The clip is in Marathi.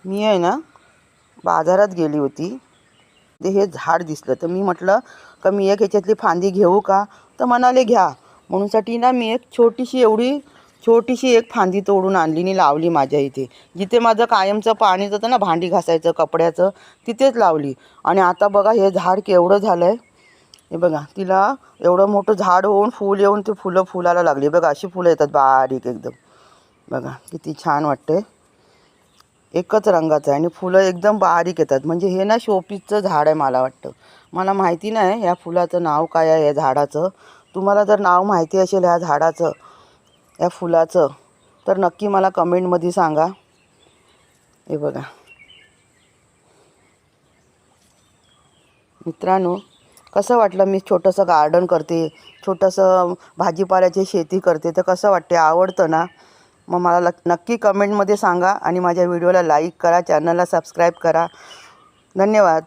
मी आहे ना बाजारात गेली होती. ते हे झाड दिसलं तर मी म्हटलं का मी एक ह्याच्यातली फांदी घेऊ का, तर म्हणाले घ्या. म्हणूनसाठी ना मी एक छोटीशी एक फांदी तोडून आणली आणि लावली माझ्या इथे. जिथे माझं कायमचं पाणी जातं ना भांडी घासायचं कपड्याचं, तिथेच लावली. आणि आता बघा हे झाड केवढं झालं आहे. हे बघा तिला एवढं मोठं झाड होऊन फूल येऊन ते फुलायला लागली. बघा अशी फुलं येतात बारीक एकदम. बघा किती छान वाटते. एकच रंगाचं आहे आणि फुलं एकदम बारीक येतात. म्हणजे हे ना शोपीसचं झाड आहे मला वाटतं. मला माहिती नाही ह्या फुलाचं नाव काय आहे या झाडाचं. तुम्हाला जर नाव माहिती असेल ह्या झाडाचं, या फुलाचं, तर नक्की मला कमेंटमध्ये सांगा. हे बघा मित्रांनो, कसं वाटलं मी छोटंसं गार्डन करते, छोटंसं भाजीपाल्याची शेती करते, तर कसं वाटते, आवडतं ना? मग मला नक्की कमेंटमध्ये सांगा आणि माझ्या व्हिडिओला लाईक करा, चॅनलला सबस्क्राईब करा. धन्यवाद.